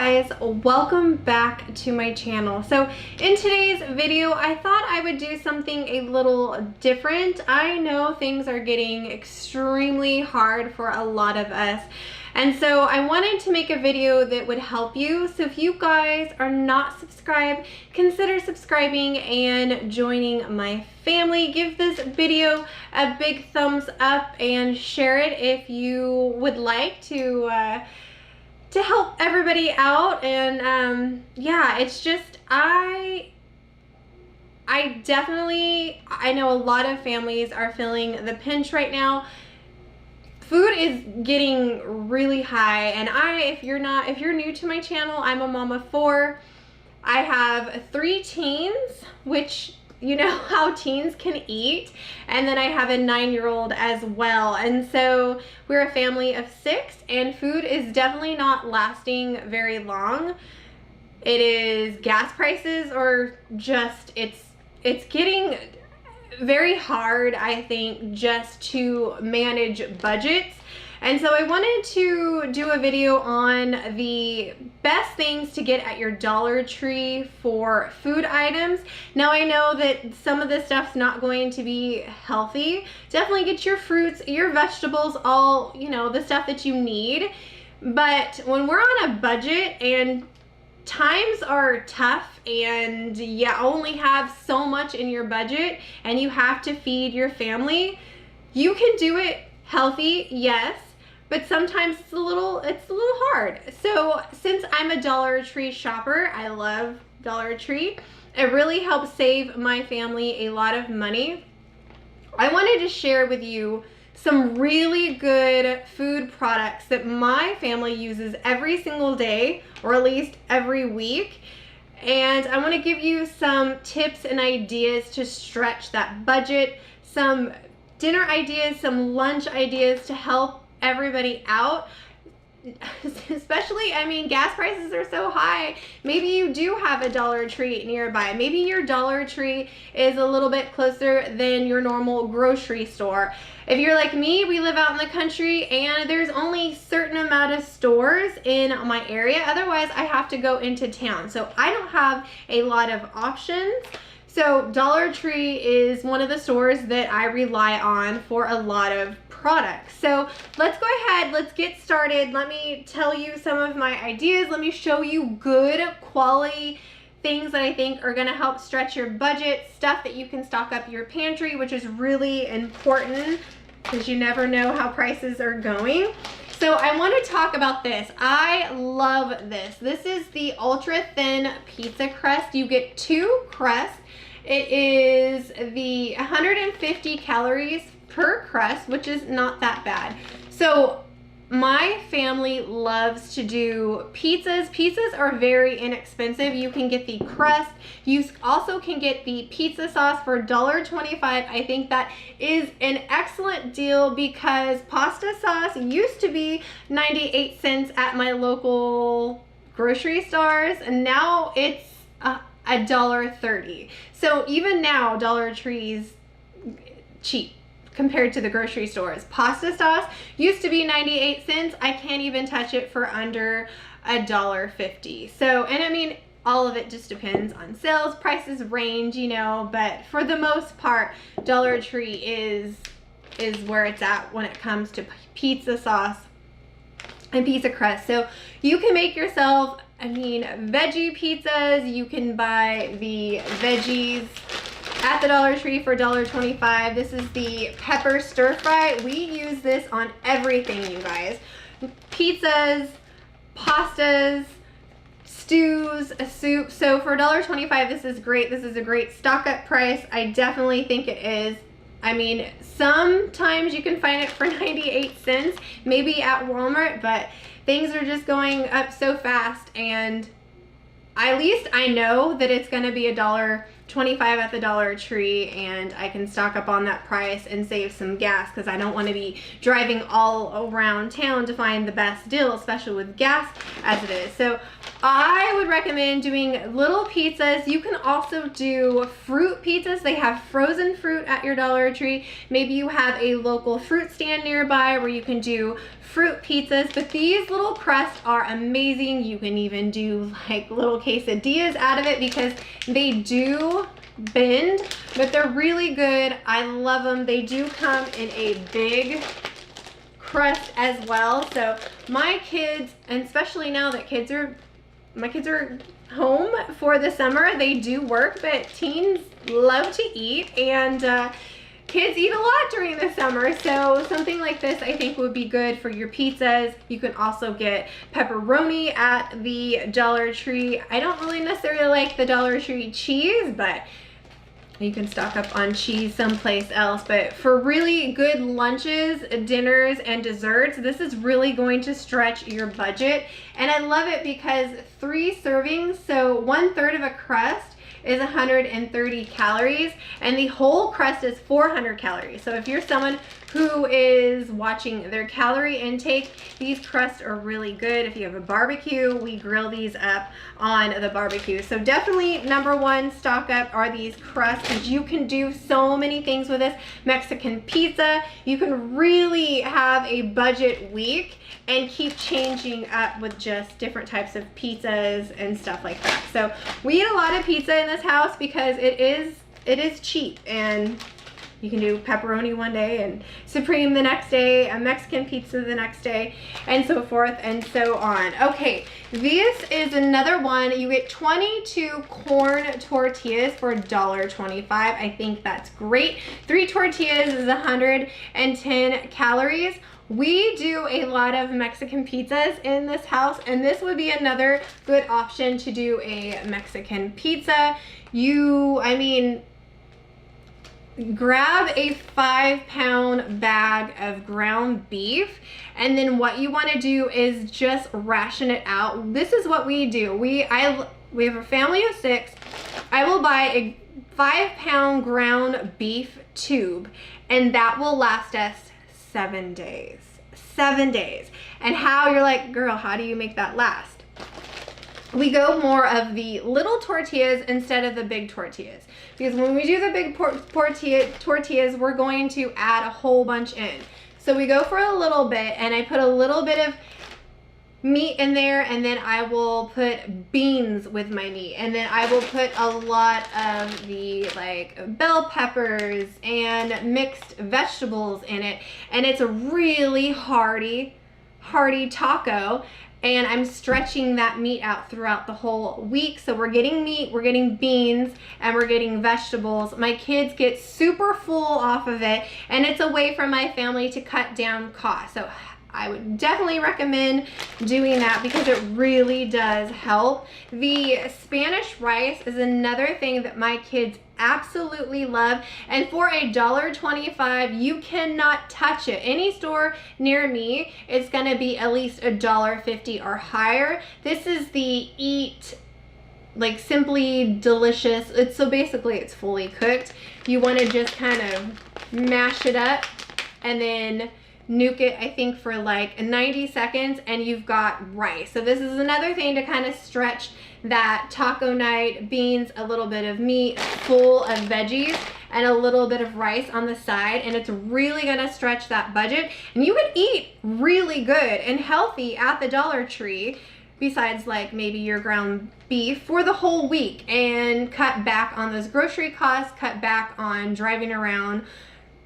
guys, welcome back to my channel. So in today's video, I thought I would do something a little different. I know things are getting extremely hard for a lot of us. And so I wanted to make a video that would help you. So if you guys are not subscribed, consider subscribing and joining my family. Give this video a big thumbs up and share it if you would like to help everybody out. And yeah, it's just I know a lot of families are feeling the pinch right now. Food is getting really high, and if you're new to my channel, I'm a mom of 4. I have 3 teens, which you know how teens can eat, and then I have a 9-year-old as well. And so we're a family of 6, and food is definitely not lasting very long. It is gas prices or just it's getting very hard, I think, just to manage budgets. And so I wanted to do a video on the best things to get at your Dollar Tree for food items. Now I know that some of this stuff's not going to be healthy. Definitely get your fruits, your vegetables, all, you know, the stuff that you need. But when we're on a budget and times are tough and you only have so much in your budget and you have to feed your family, you can do it healthy, yes, but sometimes it's a little hard. So since I'm a Dollar Tree shopper, I love Dollar Tree, it really helps save my family a lot of money. I wanted to share with you some really good food products that my family uses every single day, or at least every week. And I want to give you some tips and ideas to stretch that budget, some dinner ideas, some lunch ideas to help everybody out. Especially, I mean, gas prices are so high. Maybe you do have a Dollar Tree nearby. Maybe your Dollar Tree is a little bit closer than your normal grocery store. If you're like me, we live out in the country and there's only a certain amount of stores in my area. Otherwise, I have to go into town. So I don't have a lot of options. So Dollar Tree is one of the stores that I rely on for a lot of products. So let's go ahead, let's get started. Let me tell you some of my ideas. Let me show you good quality things that I think are gonna help stretch your budget, stuff that you can stock up your pantry, which is really important because you never know how prices are going. So I want to talk about this. I love this. This is the ultra thin pizza crust. You get 2 crusts. It is the 150 calories per crust, which is not that bad. So my family loves to do pizzas. Pizzas are very inexpensive. You can get the crust. You also can get the pizza sauce for $1.25. I think that is an excellent deal because pasta sauce used to be 98 cents at my local grocery stores, and now it's $1.30. So even now, Dollar Tree's cheap compared to the grocery stores. Pasta sauce used to be 98 cents. I can't even touch it for under $1.50. So, and I mean, all of it just depends on sales. Prices range, you know, but for the most part, Dollar Tree is where it's at when it comes to pizza sauce and pizza crust. So you can make yourself, I mean, veggie pizzas. You can buy the veggies at the Dollar Tree for $1.25. This is the pepper stir fry. We use this on everything, you guys. Pizzas, pastas, stews, a soup. So for $1.25, this is great. This is a great stock up price. I definitely think it is. I mean, sometimes you can find it for 98 cents, maybe at Walmart, but things are just going up so fast, and at least I know that it's going to be $1.25 at the Dollar Tree, and I can stock up on that price and save some gas because I don't want to be driving all around town to find the best deal, especially with gas as it is. So I would recommend doing little pizzas. You can also do fruit pizzas. They have frozen fruit at your Dollar Tree. Maybe you have a local fruit stand nearby where you can do fruit pizzas, but these little crusts are amazing. You can even do like little quesadillas out of it because they do bend, but they're really good. I love them. They do come in a big crust as well. So my kids, and especially now that my kids are home for the summer, they do work, but teens love to eat, and kids eat a lot during the summer. So something like this I think would be good for your pizzas. You can also get pepperoni at the Dollar Tree. I don't really necessarily like the Dollar Tree cheese, but you can stock up on cheese someplace else. But for really good lunches, dinners, and desserts, this is really going to stretch your budget. And I love it because 3 servings, so 1/3 of a crust is 130 calories, and the whole crust is 400 calories. So if you're someone who is watching their calorie intake, these crusts are really good. If you have a barbecue, we grill these up on the barbecue. So definitely number 1 stock up are these crusts, because you can do so many things with this. Mexican pizza, you can really have a budget week and keep changing up with just different types of pizzas and stuff like that. So we eat a lot of pizza in this house because it is cheap, and you can do pepperoni one day and supreme the next day, a Mexican pizza the next day, and so forth and so on. Okay, this is another one. You get 22 corn tortillas for $1.25. I think that's great. 3 tortillas is 110 calories. We do a lot of Mexican pizzas in this house, and this would be another good option to do a Mexican pizza. Grab a 5-pound bag of ground beef, and then what you want to do is just ration it out. This is what we do. We have a family of 6. I will buy a 5-pound ground beef tube, and that will last us 7 days. 7 days. And how, you're like, girl, how do you make that last? We go more of the little tortillas instead of the big tortillas, because when we do the big tortillas, we're going to add a whole bunch in. So we go for a little bit, and I put a little bit of meat in there, and then I will put beans with my meat, and then I will put a lot of the like bell peppers and mixed vegetables in it, and it's a really hearty taco. And I'm stretching that meat out throughout the whole week. So we're getting meat, we're getting beans, and we're getting vegetables. My kids get super full off of it, and it's a way for my family to cut down costs. So I would definitely recommend doing that because it really does help. The Spanish rice is another thing that my kids absolutely love, and for $1.25 you cannot touch it. Any store near me, it's gonna be at least $1.50 or higher. This is the Eat like Simply Delicious. So basically it's fully cooked. You want to just kind of mash it up and then nuke it, I think, for like 90 seconds, and you've got rice. So this is another thing to kind of stretch that taco night. Beans, a little bit of meat, full of veggies, and a little bit of rice on the side, and it's really gonna stretch that budget. And you can eat really good and healthy at the Dollar Tree, besides like maybe your ground beef, for the whole week, and cut back on those grocery costs, cut back on driving around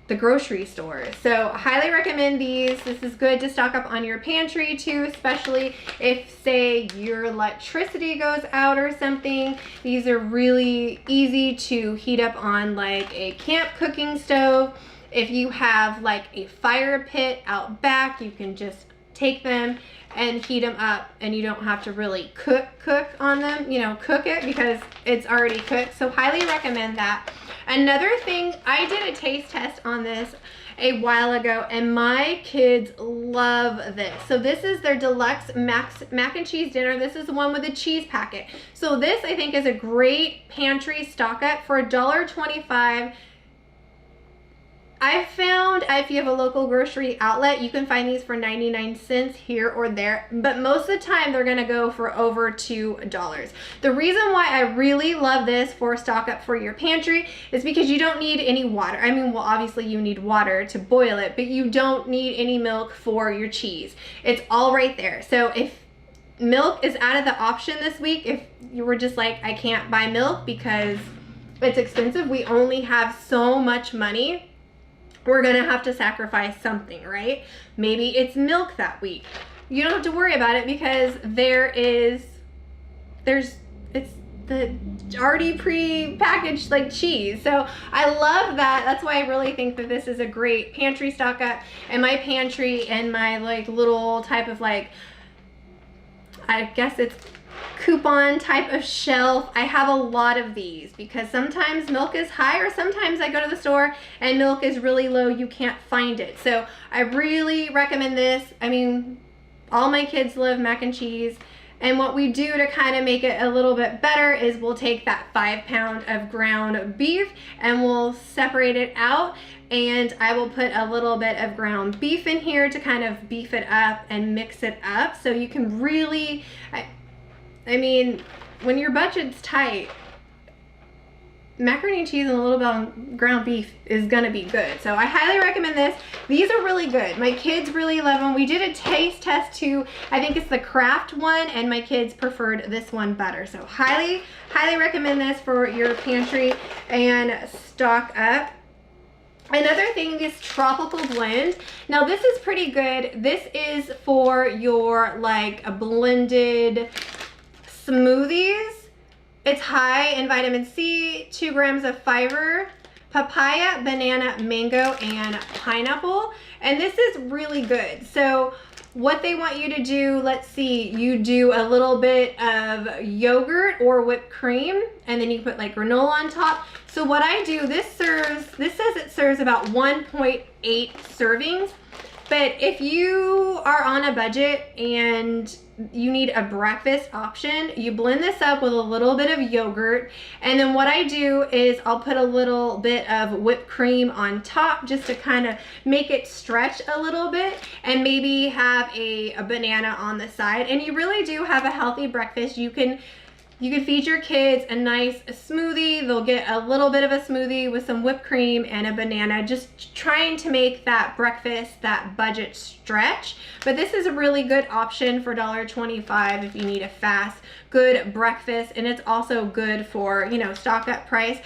the grocery store. So highly recommend these. This is good to stock up on your pantry too, especially if, say, your electricity goes out or something. These are really easy to heat up on like a camp cooking stove. If you have like a fire pit out back, you can just take them and heat them up, and you don't have to really cook on them, cook it, because it's already cooked. So highly recommend that. Another thing, I did a taste test on this a while ago, and my kids love this. So this is their Deluxe mac and cheese dinner. This is the one with the cheese packet. So this, I think, is a great pantry stock up for $1.25. I've found if you have a local grocery outlet, you can find these for 99 cents here or there, but most of the time they're gonna go for over $2. The reason why I really love this for stock up for your pantry is because you don't need any water. I mean, well, obviously you need water to boil it, but you don't need any milk for your cheese. It's all right there. So if milk is out of the option this week, if you were just like, I can't buy milk because it's expensive, we only have so much money, we're gonna have to sacrifice something, right? Maybe it's milk that week. You don't have to worry about it because it's the already pre-packaged like cheese. So I love that. That's why I really think that this is a great pantry stock up. And my pantry and my like little type of like, I guess it's coupon type of shelf, I have a lot of these because sometimes milk is high or sometimes I go to the store and milk is really low, you can't find it. So I really recommend this. I mean, all my kids love mac and cheese, and what we do to kind of make it a little bit better is we'll take that 5 pound of ground beef and we'll separate it out, and I will put a little bit of ground beef in here to kind of beef it up and mix it up so you can really, I mean, when your budget's tight, macaroni and cheese and a little bit of ground beef is gonna be good. So I highly recommend this. These are really good. My kids really love them. We did a taste test too. I think it's the Kraft one, and my kids preferred this one better. So highly recommend this for your pantry and stock up. Another thing is tropical blend. Now this is pretty good. This is for your like a blended smoothies. It's high in vitamin C, 2 grams of fiber, papaya, banana, mango, and pineapple. And this is really good. So what they want you to do, let's see, you do a little bit of yogurt or whipped cream, and then you put like granola on top. So what I do, this says it serves about 1.8 servings. But if you are on a budget and you need a breakfast option, you blend this up with a little bit of yogurt, and then what I do is I'll put a little bit of whipped cream on top just to kind of make it stretch a little bit, and maybe have a banana on the side, and you really do have a healthy breakfast. You can feed your kids a nice smoothie. They'll get a little bit of a smoothie with some whipped cream and a banana, just trying to make that breakfast, that budget stretch. But this is a really good option for $1.25 if you need a fast, good breakfast, and it's also good for, you know, stock up price.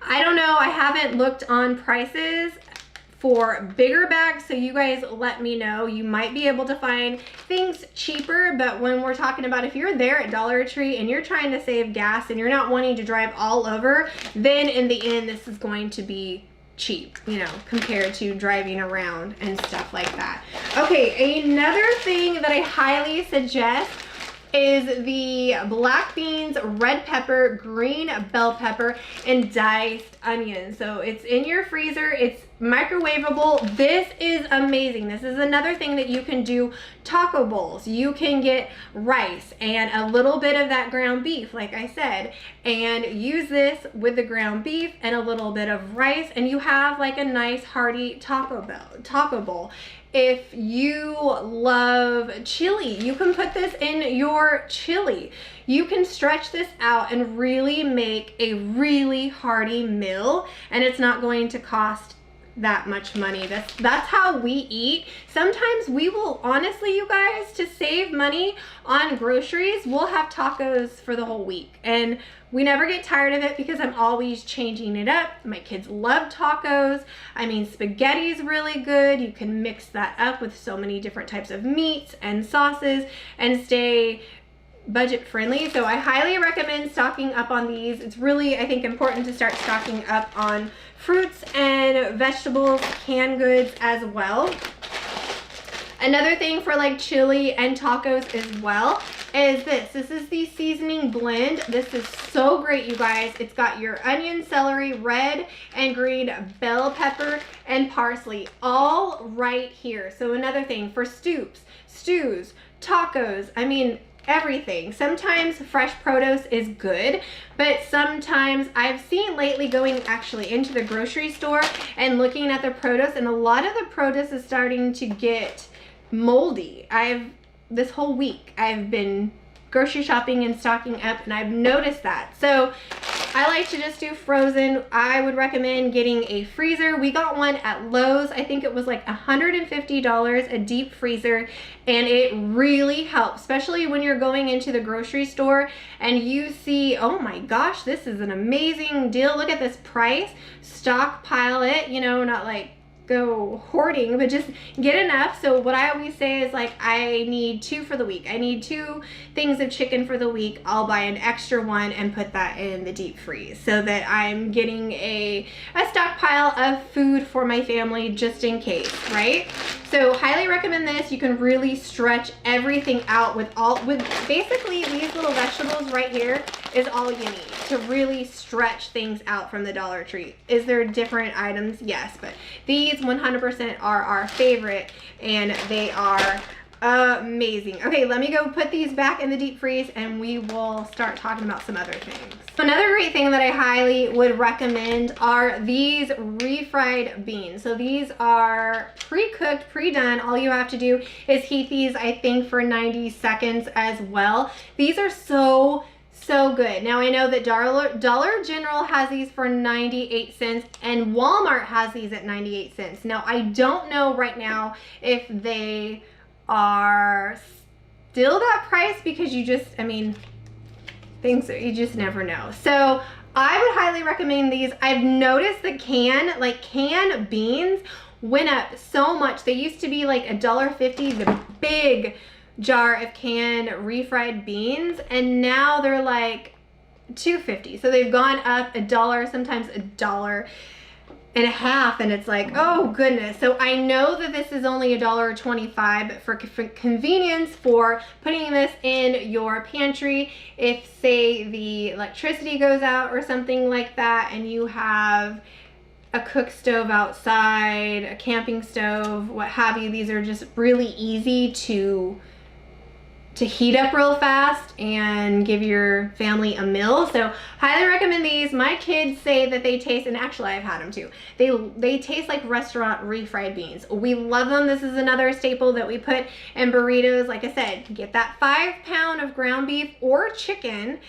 I don't know, I haven't looked on prices for bigger bags, so you guys let me know. You might be able to find things cheaper, but when we're talking about if you're there at Dollar Tree and you're trying to save gas and you're not wanting to drive all over, then in the end this is going to be cheap, you know, compared to driving around and stuff like that. Okay, another thing that I highly suggest is the black beans, red pepper, green bell pepper, and diced onions. So it's in your freezer, it's microwavable. This is amazing. This is another thing that you can do taco bowls. You can get rice and a little bit of that ground beef, like I said, and use this with the ground beef and a little bit of rice, and you have like a nice hearty taco bowl. If you love chili, you can put this in your chili. You can stretch this out and really make a really hearty meal, and it's not going to cost that much money. That's how we eat. Sometimes we will, honestly, you guys, to save money on groceries, we'll have tacos for the whole week, and we never get tired of it because I'm always changing it up. My kids love tacos. I mean, spaghetti's really good. You can mix that up with so many different types of meats and sauces and stay budget friendly. So I highly recommend stocking up on these. It's really, I think, important to start stocking up on fruits and vegetables, canned goods as well. Another thing for like chili and tacos as well is this. This is the seasoning blend. This is so great, you guys. It's got your onion, celery, red and green bell pepper, and parsley all right here. So another thing for stews, tacos, I mean, everything. Sometimes fresh produce is good, but sometimes I've seen lately going actually into the grocery store and looking at the produce, and a lot of the produce is starting to get moldy. This whole week I've been grocery shopping and stocking up, and I've noticed that. So I like to just do frozen. I would recommend getting a freezer. We got one at Lowe's. I think it was like $150, a deep freezer, and it really helps, especially when you're going into the grocery store and you see, oh my gosh, this is an amazing deal. Look at this price. Stockpile it, you know, not like go hoarding, but just get enough. So what I always say is like, I need 2 for the week. I need 2 things of chicken for the week. I'll buy an extra one and put that in the deep freeze so that I'm getting a stockpile of food for my family just in case, right? So highly recommend this. You can really stretch everything out with basically these little vegetables right here is all you need to really stretch things out from the Dollar Tree. Is there different items? Yes, but these 100% are our favorite, and they are amazing. Okay, let me go put these back in the deep freeze and we will start talking about some other things. Another great thing that I highly would recommend are these refried beans. So these are pre-cooked, pre-done. All you have to do is heat these, I think, for 90 seconds as well. These are so good. Now I know that Dollar General has these for 98 cents and Walmart has these at 98 cents. Now I don't know right now if they are still that price, because you just, I mean, you just never know. So I would highly recommend these. I've noticed the canned beans went up so much. They used to be like $1.50, the big jar of canned refried beans, and now they're like $2.50. So they've gone up $1, sometimes $1.50, and it's like, oh goodness. So I know that this is only $1.25, but for convenience, for putting this in your pantry, if say the electricity goes out or something like that, and you have a cook stove outside, a camping stove, what have you, these are just really easy to heat up real fast and give your family a meal. So highly recommend these. My kids say that they taste, and actually I've had them too, they taste like restaurant refried beans. We love them. This is another staple that we put in burritos. Like I said, get that 5 pound of ground beef or chicken,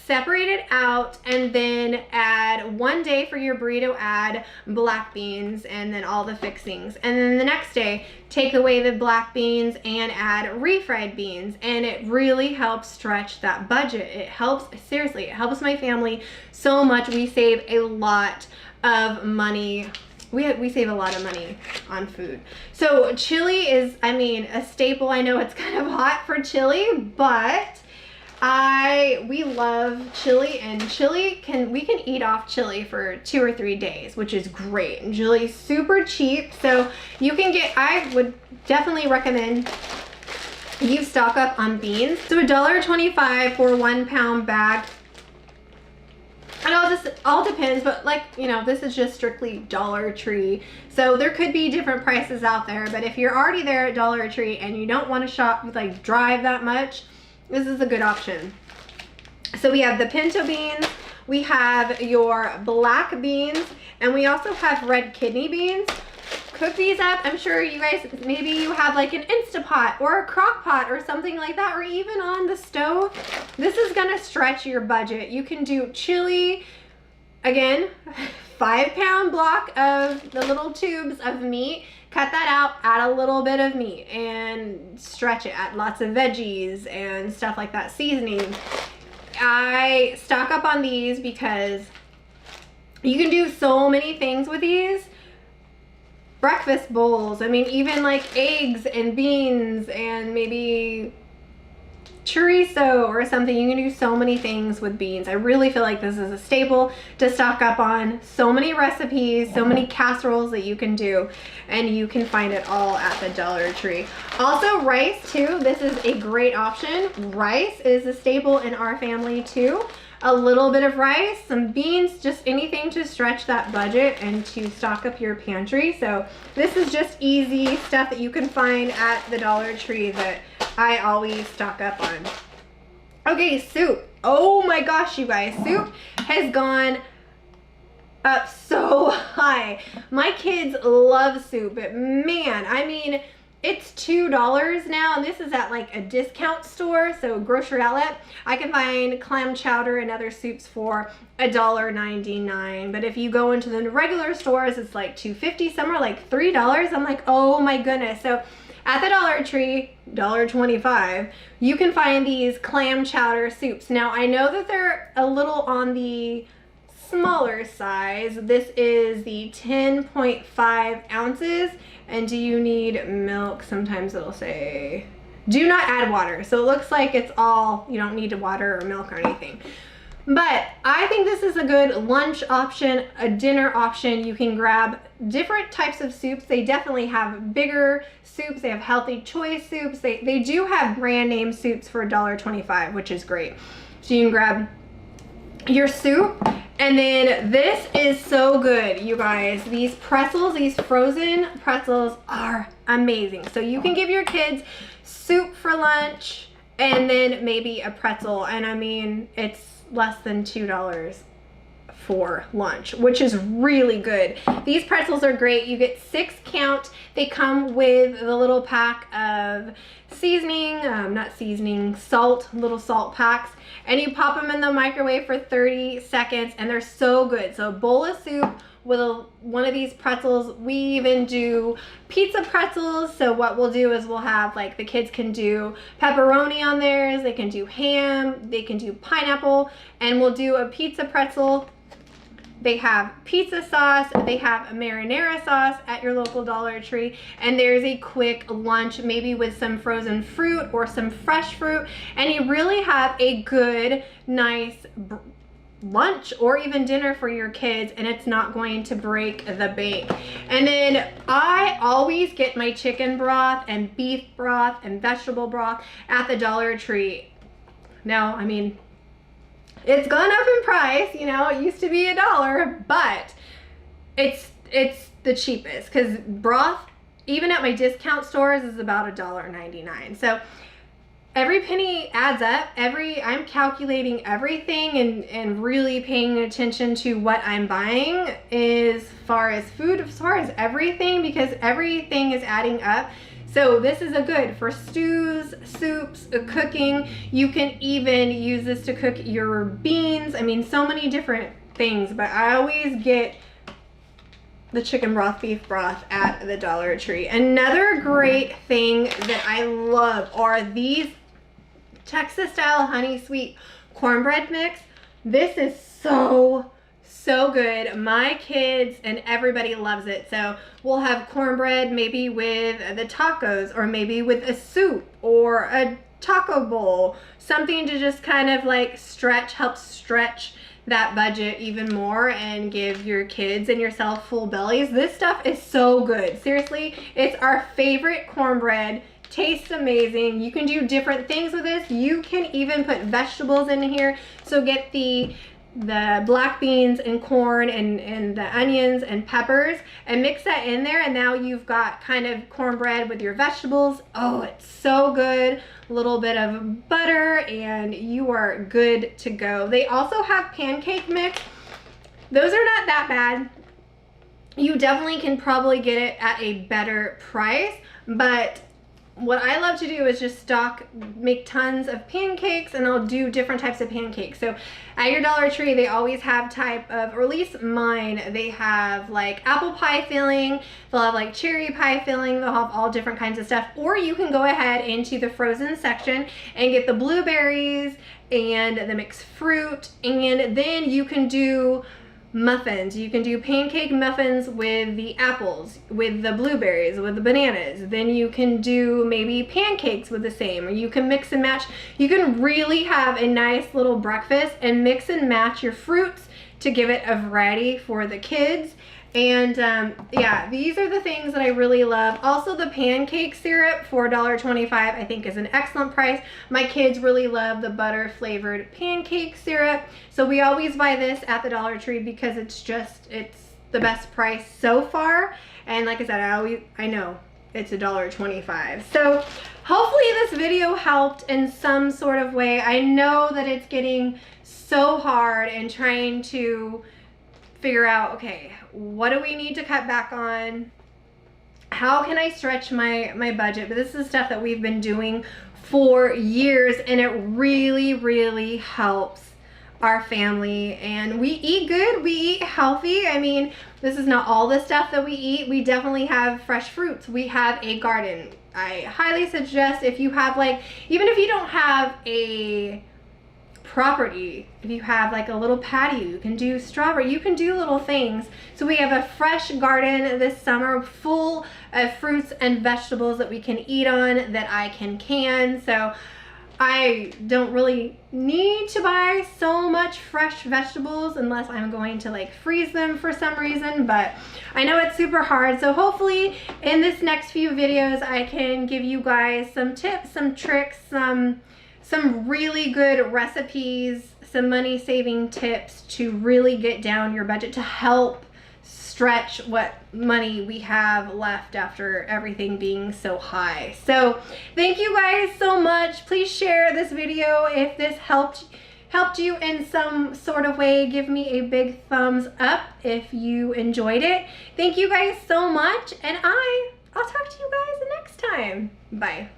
separate it out, and then add one day for your burrito, add black beans and then all the fixings. And then the next day, take away the black beans and add refried beans. And it really helps stretch that budget. It helps, seriously, it helps my family so much. We save a lot of money. We save a lot of money on food. So chili is, I mean, a staple. I know it's kind of hot for chili, but we love chili, and we can eat off chili for 2 or 3 days, which is great. And chili's super cheap, so you can get, I would definitely recommend you stock up on beans. So $1.25 for a 1 pound bag. And all depends, but like, you know, this is just strictly Dollar Tree. So there could be different prices out there, but if you're already there at Dollar Tree and you don't want to shop, like drive that much, this is a good option. So we have the pinto beans, we have your black beans, and we also have red kidney beans. Cook these up. I'm sure you guys, maybe you have like an Instapot or a crock pot or something like that, or even on the stove. This is gonna stretch your budget. You can do chili, again, 5 pound block of the little tubes of meat. Cut that out, add a little bit of meat and stretch it. Add lots of veggies and stuff like that, seasoning. I stock up on these because you can do so many things with these. Breakfast bowls, I mean, even like eggs and beans and maybe chorizo or something. You can do so many things with beans. I really feel like this is a staple to stock up on. So many recipes, so many casseroles that you can do, and you can find it all at the Dollar Tree. Also rice too, this is a great option. Rice is a staple in our family too. A little bit of rice, some beans, just anything to stretch that budget and to stock up your pantry. So this is just easy stuff that you can find at the Dollar Tree that I always stock up on. Okay, soup. Oh my gosh, you guys. Soup has gone up so high. My kids love soup, but man, I mean, it's $2 now, and this is at like a discount store, so grocery outlet. I can find clam chowder and other soups for $1.99, but if you go into the regular stores, it's like $2.50. Some are like $3. I'm like, oh my goodness. So at the Dollar Tree, $1.25, you can find these clam chowder soups. Now, I know that they're a little on the smaller size. This is the 10.5 ounces. And do you need milk? Sometimes it'll say, do not add water. So it looks like it's all, you don't need water or milk or anything. But I think this is a good lunch option, a dinner option. You can grab different types of soups. They definitely have bigger soups. They have healthy choice soups. They do have brand name soups for $1.25, which is great. So you can grab your soup. And then this is so good, you guys. These pretzels, these frozen pretzels are amazing. So you can give your kids soup for lunch and then maybe a pretzel. And I mean, it's less than $2 for lunch, which is really good. These pretzels are great. You get 6 count. They come with the little pack of seasoning, salt, little salt packs, and you pop them in the microwave for 30 seconds, and they're so good. So a bowl of soup with one of these pretzels. We even do pizza pretzels. So what we'll do is we'll have, like, the kids can do pepperoni on theirs, they can do ham, they can do pineapple, and we'll do a pizza pretzel. They have pizza sauce, they have a marinara sauce at your local Dollar Tree, and there's a quick lunch, maybe with some frozen fruit or some fresh fruit, and you really have a good, nice lunch or even dinner for your kids, and it's not going to break the bank. And then I always get my chicken broth and beef broth and vegetable broth at the Dollar Tree. Now, I mean, it's gone up in price, you know, it used to be $1, but it's the cheapest, because broth, even at my discount stores, is about $1.99. So every penny adds up. I'm calculating everything and really paying attention to what I'm buying as far as food, as far as everything, because everything is adding up. So this is a good for stews, soups, cooking. You can even use this to cook your beans. I mean, so many different things, but I always get the chicken broth, beef broth at the Dollar Tree. Another great thing that I love are these Texas style honey sweet cornbread mix. This is so good. My kids and everybody loves it. So we'll have cornbread maybe with the tacos, or maybe with a soup or a taco bowl, something to just kind of like help stretch that budget even more and give your kids and yourself full bellies. This stuff is so good. Seriously, it's our favorite cornbread. Tastes amazing. You can do different things with this. You can even put vegetables in here. So get the black beans and corn and the onions and peppers and mix that in there, and now you've got kind of cornbread with your vegetables. Oh, it's so good. A little bit of butter and you are good to go. They also have pancake mix. Those are not that bad. You definitely can probably get it at a better price, but what I love to do is just make tons of pancakes, and I'll do different types of pancakes. So at your Dollar Tree, they always have type of, or at least mine, they have like apple pie filling, they'll have like cherry pie filling, they'll have all different kinds of stuff. Or you can go ahead into the frozen section and get the blueberries and the mixed fruit, and then you can do muffins. You can do pancake muffins with the apples, with the blueberries, with the bananas. Then you can do maybe pancakes with the same, or you can mix and match. You can really have a nice little breakfast and mix and match your fruits to give it a variety for the kids. And yeah, these are the things that I really love. Also, the pancake syrup for $1.25 I think is an excellent price. My kids really love the butter flavored pancake syrup, so we always buy this at the Dollar Tree because it's the best price so far. And like I said, I know it's $1.25. So hopefully this video helped in some sort of way. I know that it's getting so hard and trying to figure out, okay, what do we need to cut back on? How can I stretch my budget? But this is stuff that we've been doing for years, and it really, really helps our family. And we eat good, we eat healthy. I mean, this is not all the stuff that we eat. We definitely have fresh fruits. We have a garden. I highly suggest, if you have like, even if you don't have a property, if you have like a little patio, you can do strawberry, you can do little things. So we have a fresh garden this summer full of fruits and vegetables that we can eat on, that I can. So I don't really need to buy so much fresh vegetables unless I'm going to like freeze them for some reason, but I know it's super hard. So hopefully in this next few videos I can give you guys some tips, some tricks, some really good recipes, some money saving tips to really get down your budget, to help stretch what money we have left after everything being so high. So thank you guys so much. Please share this video if this helped you in some sort of way. Give me a big thumbs up if you enjoyed it. Thank you guys so much, and I'll talk to you guys next time. Bye.